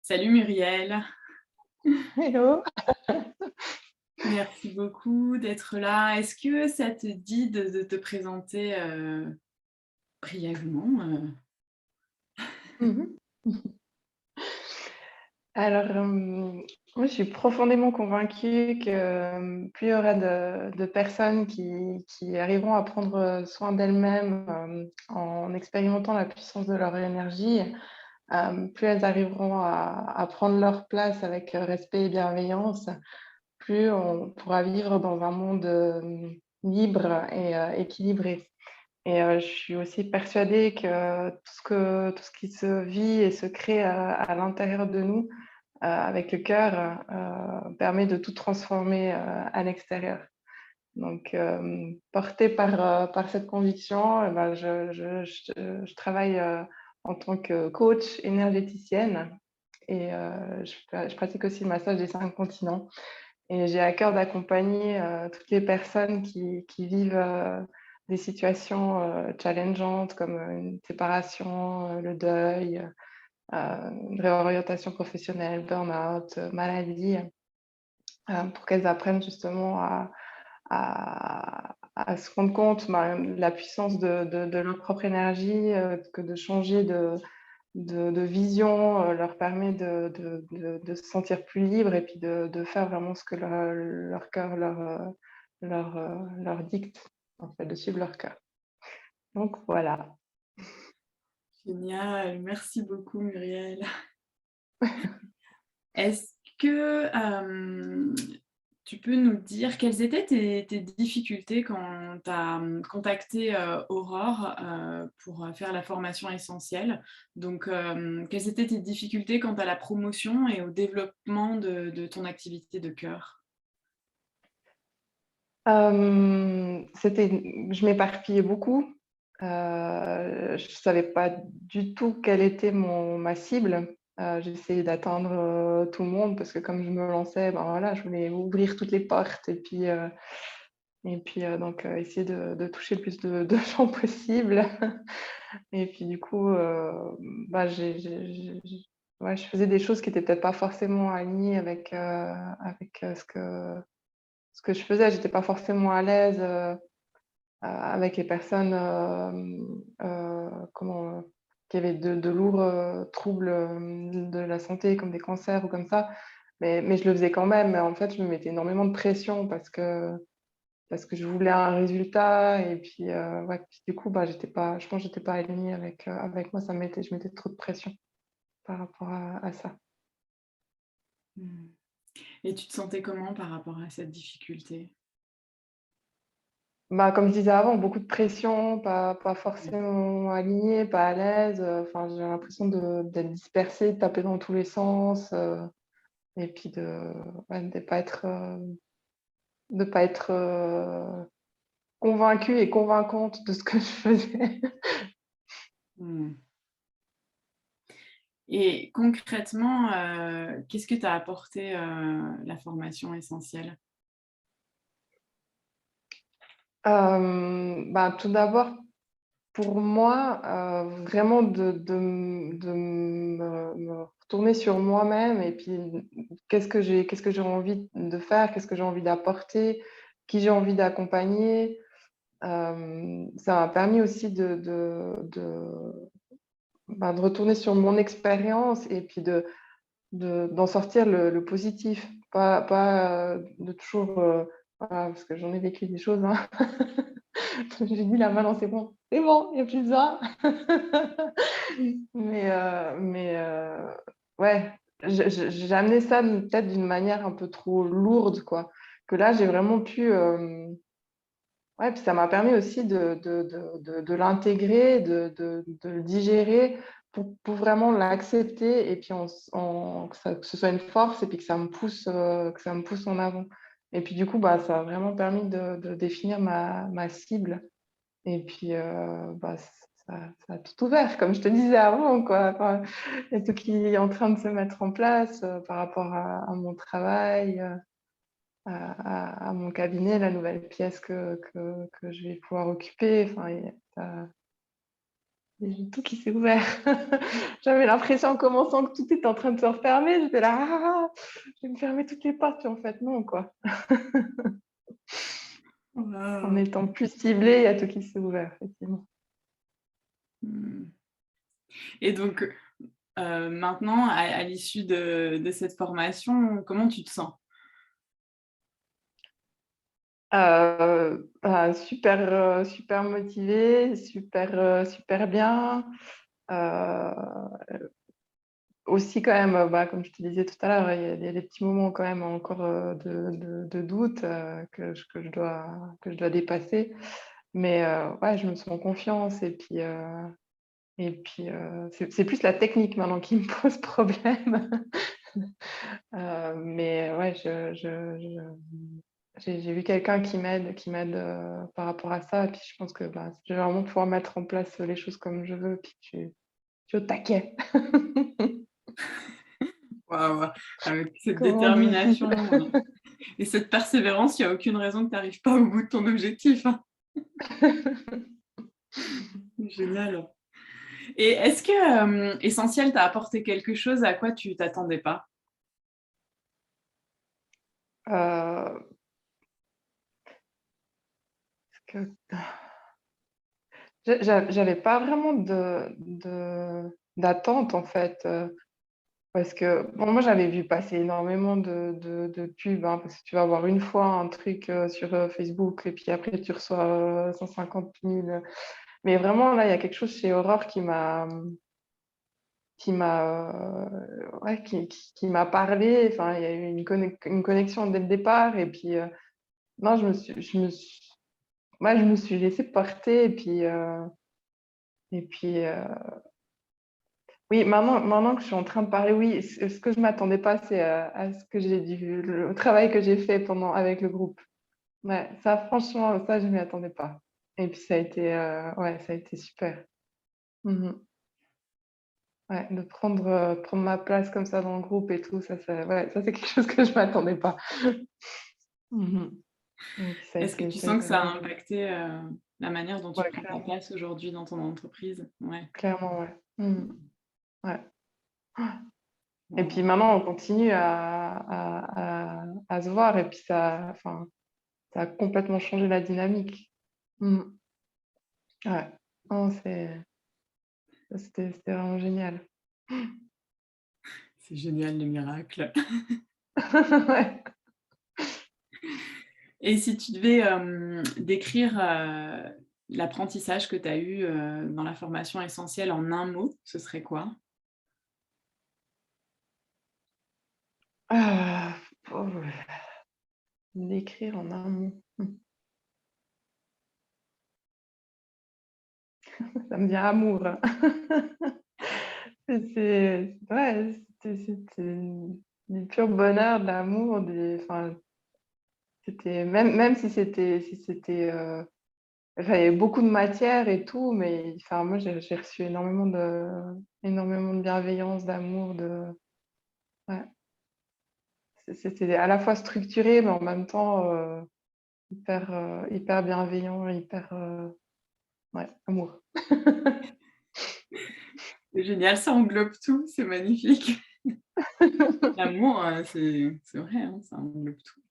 Salut Muriel, Hello. merci beaucoup d'être là. Est-ce que ça te dit de te présenter brièvement Mmh. Alors, moi, je suis profondément convaincue que, plus il y aura de personnes qui arriveront à prendre, soin d'elles-mêmes, en expérimentant la puissance de leur énergie, plus elles arriveront à prendre leur place avec, respect et bienveillance, plus on pourra vivre dans un monde, libre et équilibré. Et je suis aussi persuadée que tout ce qui se vit et se crée à l'intérieur de nous, avec le cœur, permet de tout transformer, à l'extérieur. Donc, portée par cette conviction, ben, je travaille, en tant que coach énergéticienne et je pratique aussi le massage des 5 continents et j'ai à cœur d'accompagner, toutes les personnes qui vivent, des situations, challengeantes comme, une séparation, le deuil, une réorientation professionnelle, burn-out, maladie, pour qu'elles apprennent justement à se rendre compte, ben, de la puissance de leur propre énergie, que de changer de vision, leur permet de se sentir plus libre et puis de faire vraiment ce que leur cœur leur dicte, en fait, de suivre leur cœur. Donc voilà. Génial, merci beaucoup Muriel. Est-ce que tu peux nous dire quelles étaient tes difficultés quand tu as contacté Aurore pour faire la formation essentielle? Donc, quelles étaient tes difficultés quant à la promotion et au développement de ton activité de cœur? Je m'éparpillais beaucoup. Je savais pas du tout quelle était ma cible. J'essayais d'atteindre, tout le monde parce que comme je me lançais, ben, voilà, je voulais ouvrir toutes les portes et puis donc essayer de toucher le plus de gens possible et puis du coup, bah, ouais, je faisais des choses qui étaient peut-être pas forcément alignées avec, ce que je faisais. J'étais pas forcément à l'aise, avec les personnes, qui avaient de lourds, troubles, de la santé comme des cancers ou comme ça. Mais je le faisais quand même. Mais en fait, je me mettais énormément de pression parce que je voulais un résultat et puis, ouais, puis du coup, bah, je pense que j'étais pas alignée avec moi. Je mettais trop de pression par rapport à ça. Mmh. Et tu te sentais comment par rapport à cette difficulté? Bah, comme je disais avant, beaucoup de pression, pas forcément alignée, pas à l'aise, enfin, j'ai l'impression d'être dispersée, de taper dans tous les sens, et puis ouais, de pas être convaincue et convaincante de ce que je faisais. Mmh. Et concrètement, qu'est-ce que t'a apporté, la formation essentielle? Bah, tout d'abord, pour moi, vraiment de me retourner sur moi-même et puis qu'est-ce que j'ai envie de faire? Qu'est-ce que j'ai envie d'apporter? Qui j'ai envie d'accompagner? Ça m'a permis aussi de retourner sur mon expérience et puis d'en sortir le positif. Pas, de toujours, voilà, parce que j'en ai vécu des choses, hein. J'ai dit: «Là, maintenant, c'est bon, il y a plus besoin». Mais ouais, j'ai amené ça peut-être d'une manière un peu trop lourde, quoi. Que là, j'ai vraiment pu, ouais, puis ça m'a permis aussi de l'intégrer, de le digérer pour vraiment l'accepter et puis que ce soit une force et puis que ça me pousse en avant. Et puis du coup, bah, ça a vraiment permis de définir ma cible et puis, bah, ça a tout ouvert comme je te disais avant, quoi. Enfin, il y a tout qui est en train de se mettre en place, par rapport à mon travail, à mon cabinet, la nouvelle pièce que je vais pouvoir occuper. Enfin, Et j'ai tout qui s'est ouvert. J'avais l'impression en commençant que tout était en train de se refermer. J'étais là, je vais me fermer toutes les portes. Puis en fait, non, quoi. En Wow. étant plus ciblée, il y a tout qui s'est ouvert, effectivement. Mmh. Et donc, maintenant, à l'issue de cette formation, comment tu te sens? Super, super motivée, super, super bien. Heu, Aussi quand même, comme je te disais tout à l'heure, il y a des petits moments quand même encore, de doute, que je dois dépasser. Mais ouais, je me sens en confiance et puis, c'est plus la technique maintenant qui me pose problème. Mais ouais, j'ai vu quelqu'un qui m'aide, par rapport à ça et puis je pense que, je vais vraiment pouvoir mettre en place les choses comme je veux, puis je suis au taquet. Waouh! Avec cette Comme on dit. détermination, et cette persévérance, il y a aucune raison que tu arrives pas au bout de ton objectif, hein. Génial. Et est-ce que, Essentiel t'a apporté quelque chose à quoi tu t'attendais pas? Heu, que j'avais pas vraiment d'attente en fait, parce que bon, moi j'avais vu passer énormément de pubs, hein, parce que tu vas voir une fois un truc, sur, Facebook et puis après tu reçois, 150 000. Mais vraiment là, il y a quelque chose chez Aurore ouais, qui m'a parlé. Enfin, il y a eu une connexion dès le départ et puis, non, je me suis laissée porter et puis, oui, maintenant que je suis en train de parler, oui, ce que je m'attendais pas, c'est à ce que j'ai dû le travail que j'ai fait pendant avec le groupe. Ouais, ça franchement, ça je m'y attendais pas et puis ça a été, ouais, ça a été super. Mmh. Ouais, de prendre ma place comme ça dans le groupe et tout, ça ouais, ça c'est quelque chose que je m'attendais pas. Mmh. Donc ça a Est-ce que été tu ça a sens que été ça a vraiment impacté, la manière dont tu ouais, prends ta place aujourd'hui dans ton entreprise? Ouais. clairement, ouais. Mmh. Ouais. Et Waouh. puis maintenant, on continue à se voir et puis ça enfin, ça a complètement changé la dynamique. Mmh. Ouais. Non, c'était vraiment génial. C'est génial les miracles. Ouais. Et si tu devais, décrire, l'apprentissage que tu as eu, dans la formation essentielle en un mot, ce serait quoi? Ah, oh, l'écrire en un mot. Ça me vient amour, hein. Ouais, c'était du pur bonheur, de l'amour, enfin, c'était même si c'était, enfin, il y avait beaucoup de matière et tout, mais enfin, moi, j'ai reçu énormément de bienveillance, d'amour, ouais, c'était à la fois structuré, mais en même temps, hyper bienveillant, hyper, ouais, amour. C'est génial, ça englobe tout, c'est magnifique. L'amour, c'est vrai, hein, ça englobe tout.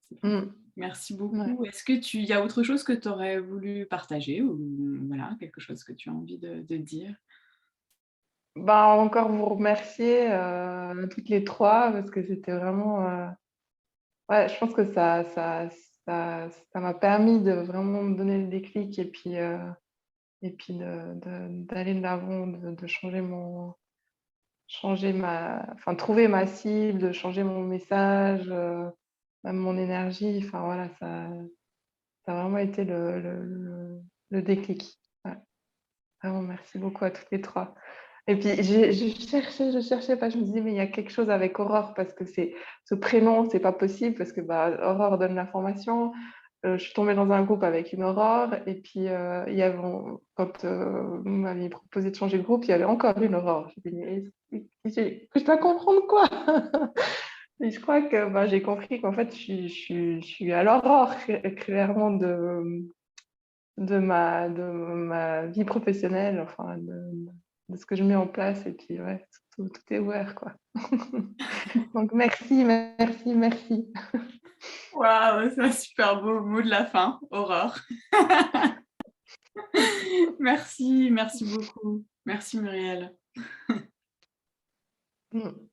C'est Mmh, fantastique. Merci ouais. beaucoup. Est-ce que il y a autre chose que tu aurais voulu partager ou voilà, quelque chose que tu as envie de dire? Encore vous remercier, toutes les 3 parce que c'était vraiment, ouais, je pense que ça m'a permis de vraiment me donner le déclic et puis d'aller de l'avant, de changer enfin, trouver ma cible, de changer mon message, même mon énergie. Enfin voilà, ça a vraiment été le déclic. Ouais, vraiment merci beaucoup à toutes les 3. Et puis je cherchais pas, je me disais: «Mais il y a quelque chose avec Aurore» parce que c'est ce prénom, c'est pas possible parce que, Aurore donne l'information. Je suis tombée dans un groupe avec une Aurore et puis, il y avait quand, vous m'aviez proposé de changer de groupe, il y avait encore une Aurore. J'ai dit: «Mais je dois comprendre quoi?» Et je crois que, j'ai compris qu'en fait je suis à l'aurore clairement de ma vie professionnelle, enfin, de ce que je mets en place. Et puis, ouais, tout est ouvert, quoi. Donc, merci, merci, merci. Waouh, c'est un super beau mot de la fin, Aurore. Merci beaucoup. Merci Muriel. Mm.